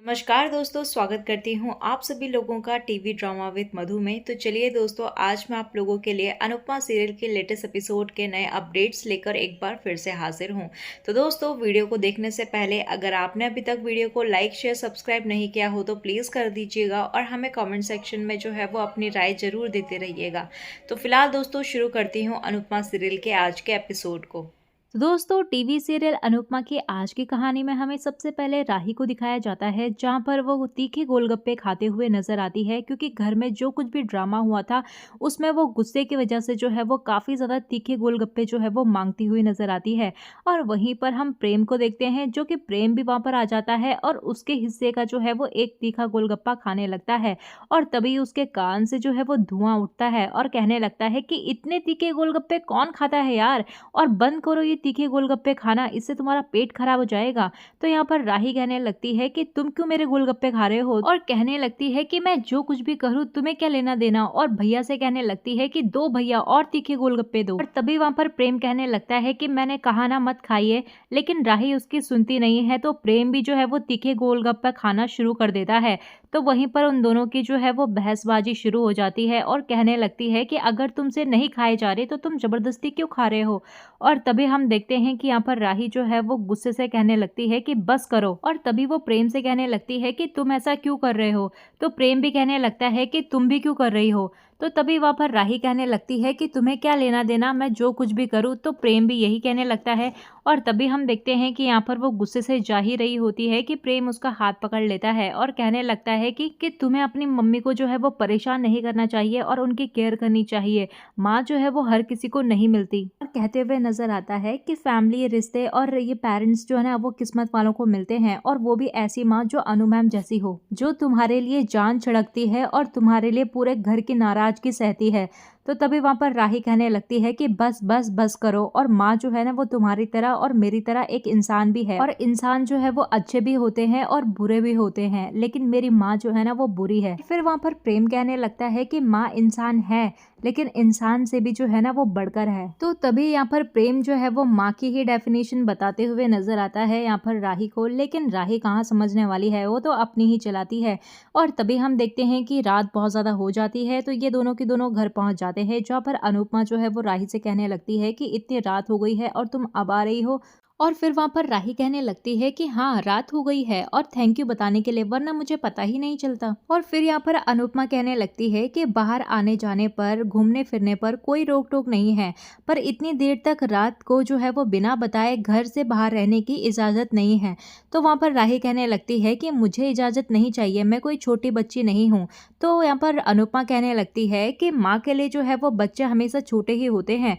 नमस्कार दोस्तों, स्वागत करती हूँ आप सभी लोगों का टीवी ड्रामा विद मधु में। तो चलिए दोस्तों, आज मैं आप लोगों के लिए अनुपमा सीरियल के लेटेस्ट एपिसोड के नए अपडेट्स लेकर एक बार फिर से हाजिर हूँ। तो दोस्तों, वीडियो को देखने से पहले अगर आपने अभी तक वीडियो को लाइक शेयर सब्सक्राइब नहीं किया हो तो प्लीज़ कर दीजिएगा और हमें कॉमेंट सेक्शन में जो है वो अपनी राय जरूर देते रहिएगा। तो फिलहाल दोस्तों, शुरू करती हूँ अनुपमा सीरियल के आज के एपिसोड को। तो दोस्तों टीवी सीरियल अनुपमा की आज की कहानी में हमें सबसे पहले राही को दिखाया जाता है, जहां पर वो तीखे गोलगप्पे खाते हुए नजर आती है क्योंकि घर में जो कुछ भी ड्रामा हुआ था उसमें वो गुस्से की वजह से जो है वो काफ़ी ज़्यादा तीखे गोलगप्पे जो है वो मांगती हुई नजर आती है। और वहीं पर हम प्रेम को देखते हैं, जो कि प्रेम भी वहां पर आ जाता है और उसके हिस्से का जो है वो एक तीखा गोलगप्पा खाने लगता है। और तभी उसके कान से जो है वो धुआं उठता है और कहने लगता है कि इतने तीखे गोलगप्पे कौन खाता है यार, और बंद करो ये तीखे गोलगप्पे खाना, इससे तुम्हारा पेट खराब हो जाएगा। तो यहाँ पर राही कहने लगती है कि तुम क्यों मेरे गोलगप्पे खा रहे हो, और कहने लगती है कि मैं जो कुछ भी करूँ तुम्हें क्या लेना देना। और भैया से कहने लगती है कि दो भैया और तीखे गोलगप्पे दो। और तभी वहां पर प्रेम कहने लगता है कि मैंने कहा ना मत खाइए, लेकिन राही उसकी सुनती नहीं है। तो प्रेम भी जो है वो तीखे गोलगप्पे खाना शुरू कर देता है। तो वहीं पर उन दोनों की जो है वो बहसबाजी शुरू हो जाती है और कहने लगती है कि अगर तुमसे नहीं खाए जा रहे तो तुम जबरदस्ती क्यों खा रहे हो। और तभी हम देखते हैं कि यहाँ पर राही जो है वो गुस्से से कहने लगती है कि बस करो। और तभी वो प्रेम से कहने लगती है कि तुम ऐसा क्यों कर रहे हो। तो प्रेम भी कहने लगता है कि तुम भी क्यों कर रही हो। तो तभी वहाँ पर राही कहने लगती है कि तुम्हें क्या लेना देना, मैं जो कुछ भी करूँ। तो प्रेम भी यही कहने लगता है। और तभी हम देखते हैं कि यहाँ पर वो गुस्से से जा ही रही होती है कि प्रेम उसका हाथ पकड़ लेता है और कहने लगता है कि तुम्हें अपनी मम्मी को जो है वो परेशान नहीं करना चाहिए और उनकी केयर करनी चाहिए। माँ जो है वो हर किसी को नहीं मिलती। और कहते हुए नजर आता है कि फैमिली रिश्ते और ये पेरेंट्स जो है ना वो किस्मत वालों को मिलते हैं, और वो भी ऐसी माँ जो अनु मैम जैसी हो, जो तुम्हारे लिए जान छिड़कती है और तुम्हारे लिए पूरे घर की नाराजगी सहती है। तो तभी वहां पर राही कहने लगती है कि बस बस बस करो, और माँ जो है ना वो तुम्हारी तरह और मेरी तरह एक इंसान भी है, और इंसान जो है वो अच्छे भी होते हैं और बुरे भी होते हैं, लेकिन मेरी माँ जो है ना वो बुरी है। फिर वहां पर प्रेम कहने लगता है कि माँ इंसान है, लेकिन इंसान से भी जो है ना वो बढ़कर है। तो तभी यहाँ पर प्रेम जो है वो माँ की ही डेफिनेशन बताते हुए नजर आता है यहाँ पर राही को, लेकिन राही कहाँ समझने वाली है, वो तो अपनी ही चलाती है। और तभी हम देखते हैं कि रात बहुत ज्यादा हो जाती है, तो ये दोनों के दोनों घर पहुंच जाते हैं, जहाँ पर अनुपमा जो है वो राही से कहने लगती है कि इतनी रात हो गई है और तुम अब आ रही हो। और फिर वहां पर राही कहने लगती है कि हाँ रात हो गई है और थैंक यू बताने के लिए, वरना मुझे पता ही नहीं चलता। और फिर यहाँ पर अनुपमा कहने लगती है कि बाहर आने जाने पर, घूमने फिरने पर कोई रोक टोक नहीं है, पर इतनी देर तक रात को जो है वो बिना बताए घर से बाहर रहने की इजाज़त नहीं है। तो वहाँ पर राही कहने लगती है कि मुझे इजाज़त नहीं चाहिए, मैं कोई छोटी बच्ची नहीं हूँ। तो यहाँ पर अनुपमा कहने लगती है कि माँ के लिए जो है वो बच्चे हमेशा छोटे ही होते हैं।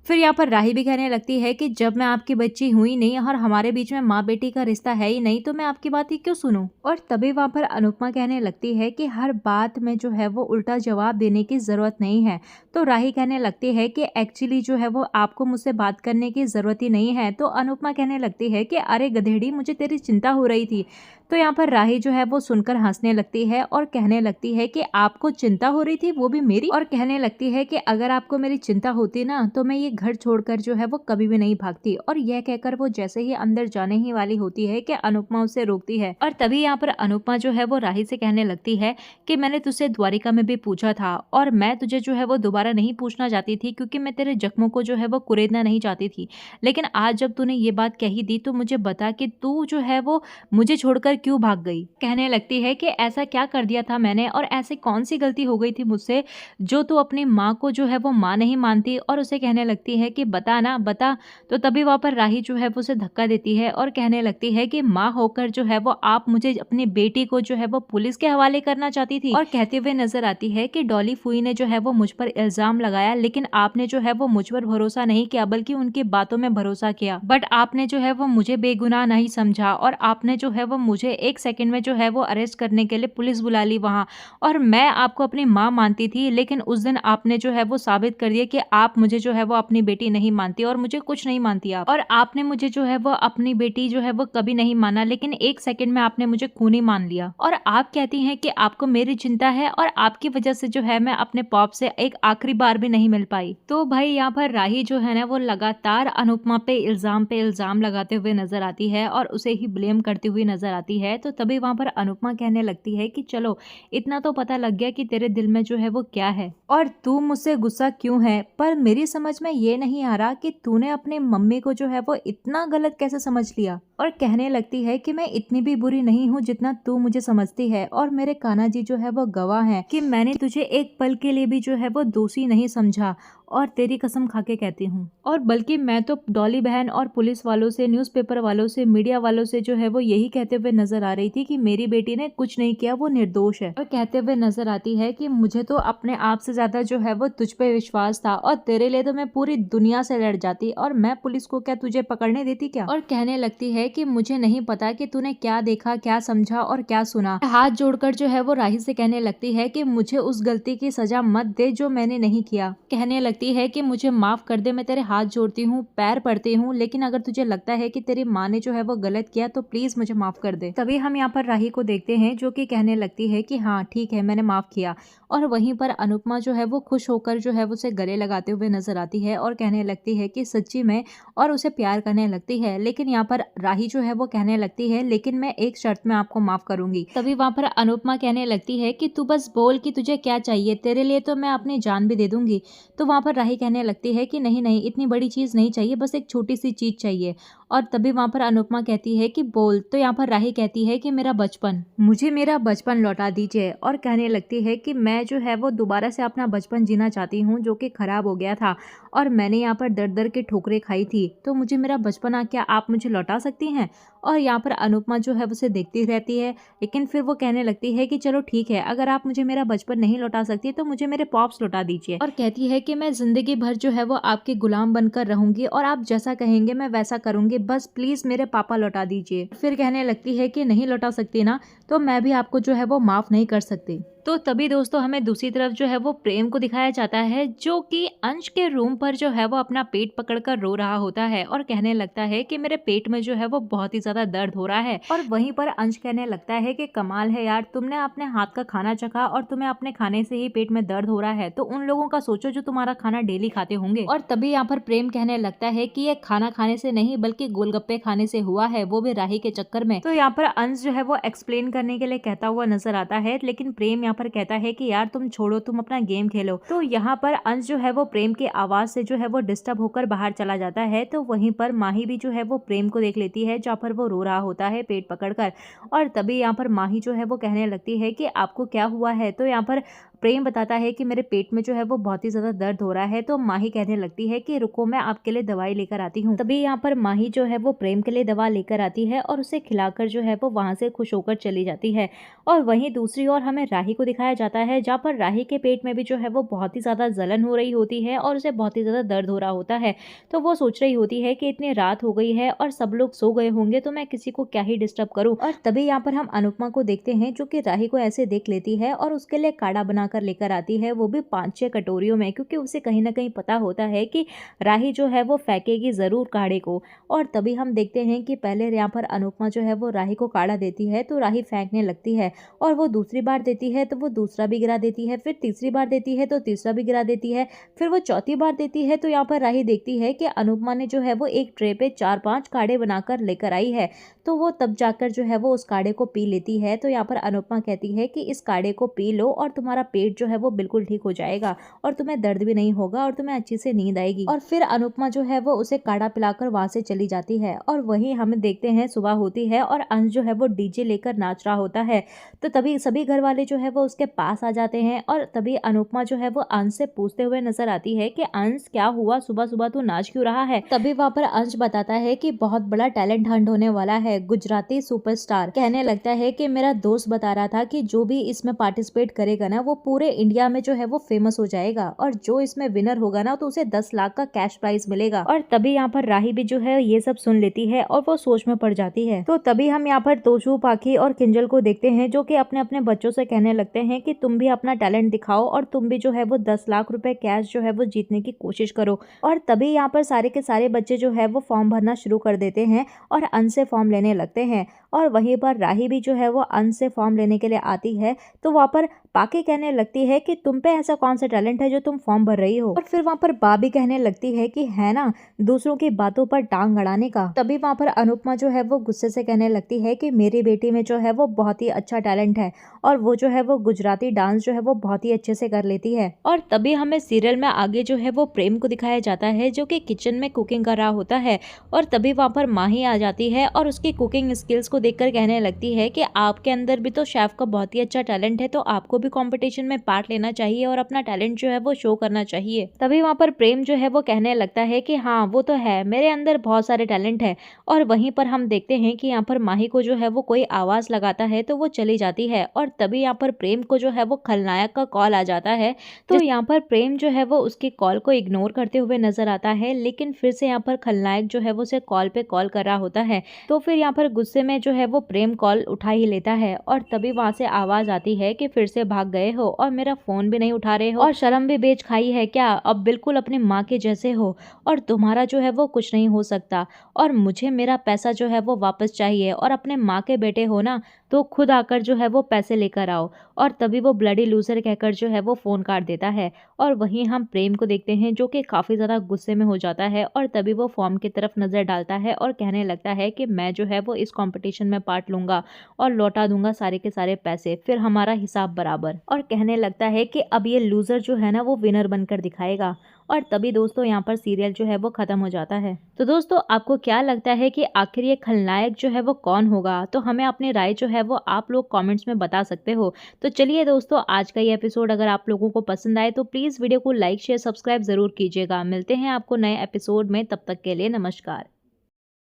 फिर यहाँ पर राही भी कहने लगती है कि जब मैं आपकी बच्ची हुई नहीं और हमारे बीच में माँ बेटी का रिश्ता है ही नहीं, तो मैं आपकी बात ही क्यों सुनूं। और तभी वहाँ पर अनुपमा कहने लगती है कि हर बात में जो है वो उल्टा जवाब देने की ज़रूरत नहीं है। तो राही कहने लगती है कि एक्चुअली जो है वो आपको मुझसे बात करने की ज़रूरत ही नहीं है। तो अनुपमा कहने लगती है कि अरे गधेड़ी, मुझे तेरी चिंता हो रही थी। तो यहाँ पर राही जो है वो सुनकर हंसने लगती है और कहने लगती है कि आपको चिंता हो रही थी, वो भी मेरी। और कहने लगती है कि अगर आपको मेरी चिंता होती ना तो मैं ये घर छोड़कर जो है वो कभी भी नहीं भागती। और यह कहकर वो जैसे ही अंदर जाने ही वाली होती है कि अनुपमा उसे रोकती है। और तभी यहाँ पर अनुपमा जो है वो राही से कहने लगती है कि मैंने तुझसे द्वारिका में भी पूछा था, और मैं तुझे जो है वो दोबारा नहीं पूछना चाहती थी, क्योंकि मैं तेरे जख्मों को जो है वो कुरेदना नहीं चाहती थी। लेकिन आज जब तूने ये बात कही दी तो मुझे बता कि तू जो है वो मुझे छोड़कर क्यों भाग गई। कहने लगती है कि ऐसा क्या कर दिया था मैंने, और ऐसी कौन सी गलती हो गई थी मुझसे जो तू अपनी माँ को जो है वो माँ नहीं मानती। और उसे कहने लगती है कि बता ना बता। तो तभी वहाँ पर राही जो है वो उसे धक्का देती है और कहने लगती है कि माँ होकर जो है वो आप मुझे, अपनी बेटी को जो है वो पुलिस के हवाले करना चाहती थी। और कहते हुए नजर आती है कि डॉली फूई ने जो है वो मुझ पर इल्जाम लगाया, लेकिन आपने जो है वो मुझ पर भरोसा नहीं किया, बल्कि उनकी बातों में भरोसा किया। बट आपने जो है वो मुझे बेगुनाह नहीं समझा, और आपने जो है वो मुझे एक सेकंड में जो है वो अरेस्ट करने के लिए पुलिस बुला ली वहाँ। और मैं आपको अपनी माँ मानती थी, लेकिन उस दिन आपने जो है वो साबित कर दिया कि आप मुझे जो है वो अपनी बेटी नहीं मानती, और मुझे कुछ नहीं मानती आप। और आपने मुझे जो है वो अपनी बेटी जो है वो कभी नहीं माना, लेकिन एक सेकंड में आपने मुझे खूनी मान लिया। और आप कहती हैं कि आपको मेरी चिंता है, और आपकी वजह से जो है मैं अपने पॉप से एक आखिरी बार भी नहीं मिल पाई। तो भाई यहाँ पर राही जो है ना वो लगातार अनुपमा पे इल्जाम लगाते हुए नजर आती है और उसे ही ब्लेम करती हुई नजर आती जाती है। तो तभी वहाँ पर अनुपमा कहने लगती है कि चलो, इतना तो पता लग गया कि तेरे दिल में जो है वो क्या है और तू मुझसे गुस्सा क्यों है, पर मेरी समझ में ये नहीं आ रहा कि तूने अपनी मम्मी को जो है वो इतना गलत कैसे समझ लिया। और कहने लगती है कि मैं इतनी भी बुरी नहीं हूँ जितना तू मुझे समझती है, और मेरे कान्हा जी जो है वो गवाह हैं कि मैंने तुझे एक पल के लिए भी जो है वो दोषी नहीं समझा, और तेरी कसम खा के कहती हूँ। और बल्कि मैं तो डॉली बहन और पुलिस वालों से, न्यूज़पेपर वालों से, मीडिया वालों से जो है वो यही कहते हुए नजर आ रही थी कि मेरी बेटी ने कुछ नहीं किया, वो निर्दोष है। और कहते हुए नजर आती है कि मुझे तो अपने आप से ज्यादा जो है वो तुझ पे विश्वास था, और तेरे लिए तो मैं पूरी दुनिया से लड़ जाती, और मैं पुलिस को क्या तुझे पकड़ने देती क्या। और कहने लगती है कि मुझे नहीं पता कि तूने क्या देखा, क्या समझा और क्या सुना। हाथ जोड़कर जो है वो राही से कहने लगती है कि मुझे उस गलती की सजा मत दे जो मैंने नहीं किया। कहने लगती है कि मुझे माफ कर दे, मैं तेरे हाथ जोड़ती हूँ, पैर पड़ती हूँ, लेकिन अगर तुझे लगता है कि तेरी माँ ने जो है वो गलत किया तो प्लीज मुझे माफ कर दे। तभी हम यहाँ पर राही को देखते हैं जो कि कहने लगती है कि हाँ ठीक है, मैंने माफ किया। और वहीं पर अनुपमा जो है वो खुश होकर जो है वो उसे गले लगाते हुए नजर आती है और कहने लगती है कि सच्ची में, और उसे प्यार करने लगती है। लेकिन यहाँ पर राही जो है वो कहने लगती है लेकिन मैं एक शर्त में आपको माफ करूंगी। तभी वहां पर अनुपमा कहने लगती है कि तू बस बोल कि तुझे क्या चाहिए, तेरे लिए तो मैं अपनी जान भी दे दूंगी। तो वहां पर राही कहने लगती है कि नहीं नहीं, इतनी बड़ी चीज नहीं चाहिए, बस एक छोटी सी चीज चाहिए। और तभी वहां पर अनुपमा कहती है कि बोल। तो यहाँ पर राही कहती है कि मेरा बचपन, मुझे मेरा बचपन लौटा दीजिए। और कहने लगती है कि मैं जो है वो दोबारा से अपना बचपन जीना चाहती हूँ जो कि खराब हो गया था, और मैंने यहाँ पर दर दर के ठोकरें खाई थी, तो मुझे मेरा बचपना क्या आप मुझे लौटा सकती हैं। और यहाँ पर अनुपमा जो है उसे देखती रहती है, लेकिन फिर वो कहने लगती है कि चलो ठीक है, अगर आप मुझे मेरा बचपन नहीं लौटा सकती तो मुझे मेरे पॉप्स लौटा दीजिए। और कहती है कि मैं जिंदगी भर जो है वो आपके गुलाम बनकर रहूंगी, और आप जैसा कहेंगे मैं वैसा करूंगी, बस प्लीज मेरे पापा लौटा दीजिए। फिर कहने लगती है कि नहीं लौटा सकती ना, तो मैं भी आपको जो है वो माफ नहीं कर सकती। तो तभी दोस्तों हमें दूसरी तरफ जो है वो प्रेम को दिखाया जाता है, जो कि अंश के रूम पर जो है वो अपना पेट पकड़कर रो रहा होता है और कहने लगता है कि मेरे पेट में जो है वो बहुत ही ज्यादा दर्द हो रहा है। और वहीं पर अंश कहने लगता है कि कमाल है यार, तुमने अपने हाथ का खाना चखा और तुम्हें अपने खाने से ही पेट में दर्द हो रहा है, तो उन लोगों का सोचो जो तुम्हारा खाना डेली खाते होंगे। और तभी यहाँ पर प्रेम कहने लगता है कि ये खाना खाने से नहीं बल्कि गोलगप्पे खाने से हुआ है, वो भी राही के चक्कर में। तो यहाँ पर अंश जो है वो एक्सप्लेन करने के लिए कहता हुआ नजर आता है, लेकिन प्रेम पर कहता है कि यार तुम छोड़ो, तुम अपना गेम खेलो। तो यहाँ पर अंश जो है वो प्रेम की आवाज से जो है वो डिस्टर्ब होकर बाहर चला जाता है। तो वहीं पर माही भी जो है वो प्रेम को देख लेती है जहाँ पर वो रो रहा होता है पेट पकड़कर। और तभी यहाँ पर माही जो है वो कहने लगती है कि आपको क्या हुआ है। तो यहाँ पर प्रेम बताता है कि मेरे पेट में जो है वो बहुत ही ज्यादा दर्द हो रहा है। तो माही कहने लगती है कि रुको, मैं आपके लिए दवाई लेकर आती हूँ। तभी यहाँ पर माही जो है वो प्रेम के लिए दवा लेकर आती है और उसे खिलाकर जो है वो वहां से खुश होकर चली जाती है। और वहीं दूसरी ओर हमें राही को दिखाया जाता है, जहाँ पर राही के पेट में भी जो है वो बहुत ही ज्यादा जलन हो रही होती है और उसे बहुत ही ज्यादा दर्द हो रहा होता है। तो वो सोच रही होती है कि इतनी रात हो गई है और सब लोग सो गए होंगे, तो मैं किसी को क्या ही डिस्टर्ब करूं। और तभी यहाँ पर हम अनुपमा को देखते हैं जो कि राही को ऐसे देख लेती है और उसके लिए काढ़ा बनाकर लेकर आती है, वो भी 5-6 कटोरियों में, क्योंकि उसे कहीं ना कहीं पता होता है कि राही जो है वो फेंकेगी जरूर काढ़े को। और तभी हम देखते हैं कि पहले यहाँ पर अनुपमा जो है वो राही को काढ़ा देती है तो राही फेंकने लगती है, और वो दूसरी बार देती है तो वो दूसरा भी गिरा देती है, फिर तीसरी बार देती है तो तीसरा भी गिरा देती है, फिर वो चौथी बार देती है। तो यहाँ पर राही देखती है कि अनुपमा ने जो है वो एक ट्रे पे 4-5 काढ़े बनाकर लेकर आई है, तो वो तब जाकर जो है वो उस काढ़े को पी लेती है। तो यहाँ पर अनुपमा कहती है कि इस काढ़े को पी लो और तुम्हारा पेट जो है वो बिल्कुल ठीक हो जाएगा और तुम्हें दर्द भी नहीं होगा और तुम्हें अच्छी से नींद आएगी। और फिर अनुपमा जो है वो उसे काढ़ा पिलाकर वहां से चली जाती है। और वहीं हम देखते हैं सुबह होती है और अंश जो है वो डीजे लेकर नाच रहा होता है। तो तभी सभी घर वाले जो है वो उसके पास आ जाते हैं और तभी अनुपमा जो है वो अंश से पूछते हुए नजर आती है कि अंश क्या हुआ, सुबह सुबह तू नाच क्यों रहा है। तभी वहाँ पर अंश बताता है कि बहुत बड़ा टैलेंट हंट होने वाला है, गुजराती सुपरस्टार। कहने लगता है कि मेरा दोस्त बता रहा था कि जो भी इसमें पार्टिसिपेट करेगा ना वो पूरे इंडिया में जो है वो फेमस हो जाएगा, और जो इसमें विनर होगा ना तो उसे 10 लाख का कैश प्राइज मिलेगा। और तभी यहाँ पर राही भी जो है ये सब सुन लेती है और वो सोच में पड़ जाती है। तो तभी हम यहाँ पर तोशू, पाखी और किंजल को देखते हैं जो कि अपने अपने बच्चों से कहने लगते हैं कि तुम भी अपना टैलेंट दिखाओ और तुम भी जो है वो 10 लाख रुपए कैश जो है वो जीतने की कोशिश करो। और तभी यहाँ पर सारे के सारे बच्चे जो है वो फॉर्म भरना शुरू कर देते हैं और अंश से फॉर्म लेने लगते हैं। और वहीं पर राही भी जो है वो अंश से फॉर्म लेने के लिए आती है। तो वहाँ पर पाके कहने लगती है कि तुम पे ऐसा कौन सा टैलेंट है जो तुम फॉर्म भर रही हो। और फिर वहाँ पर बा भी कहने लगती है कि है ना दूसरों की बातों पर टांग अड़ाने का। तभी वहाँ पर अनुपमा जो है वो गुस्से से कहने लगती है कि मेरी बेटी में जो है वो बहुत ही अच्छा टैलेंट है और वो जो है वो गुजराती डांस जो है वो बहुत ही अच्छे से कर लेती है। और तभी हमें सीरियल में आगे जो है वो प्रेम को दिखाया जाता है जो कि किचन में कुकिंग कर रहा होता है। और तभी वहाँ पर माही आ जाती है और उसकी कुकिंग स्किल्स को देखकर कहने लगती है कि आपके अंदर भी तो शेफ का बहुत ही अच्छा टैलेंट है, तो आपको भी कंपटीशन में पार्ट लेना चाहिए और अपना टैलेंट जो है वो शो करना चाहिए। तभी वहाँ पर प्रेम जो है वो कहने लगता है कि हाँ वो तो है, मेरे अंदर बहुत सारे टैलेंट है। और वहीं पर हम देखते हैं कि यहाँ पर माही को जो है वो कोई आवाज लगाता है तो वो चली जाती है। और तभी यहाँ पर प्रेम को जो है वो खलनायक का कॉल आ जाता है। तो यहाँ पर प्रेम जो है वो उसकी कॉल को इग्नोर करते हुए नजर आता है, लेकिन फिर से यहाँ पर खलनायक जो है वो उसे कॉल पे कॉल कर रहा होता है। तो फिर यहाँ पर गुस्से में जो है वो प्रेम कॉल उठा ही लेता है। और तभी वहां से आवाज आती है कि फिर से भाग गए हो और मेरा फोन भी नहीं उठा रहे हो और शर्म भी बेच खाई है क्या, अब बिल्कुल अपनी माँ के जैसे हो और तुम्हारा जो है वो कुछ नहीं हो सकता और मुझे मेरा पैसा जो है वो वापस चाहिए और अपने माँ के बेटे हो ना तो खुद आकर जो है वो पैसे लेकर आओ। और तभी वो ब्लडी लूजर कहकर जो है वो फोन काट देता है। और वहीं हम प्रेम को देखते हैं जो कि काफी ज्यादा गुस्से में हो जाता है और तभी वो फॉर्म की तरफ नजर डालता है और कहने लगता है कि मैं जो है वो इस कंपटीशन में पार्ट लूंगा और लौटा दूंगा सारे के सारे पैसे, फिर हमारा हिसाब बराबर। और कहने लगता है कि अब ये लूजर जो है ना वो विनर बनकर दिखाएगा। और तभी दोस्तों यहाँ पर सीरियल जो है वो खत्म हो जाता है। तो दोस्तों आपको क्या लगता है कि आखिर ये खलनायक जो है वो कौन होगा, तो हमें अपनी राय जो है वो आप लोग कमेंट्स में बता सकते हो। तो चलिए दोस्तों आज का ये एपिसोड अगर आप लोगों को पसंद आए तो प्लीज वीडियो को लाइक शेयर सब्सक्राइब जरूर कीजिएगा। मिलते हैं आपको नए एपिसोड में, तब तक के लिए नमस्कार।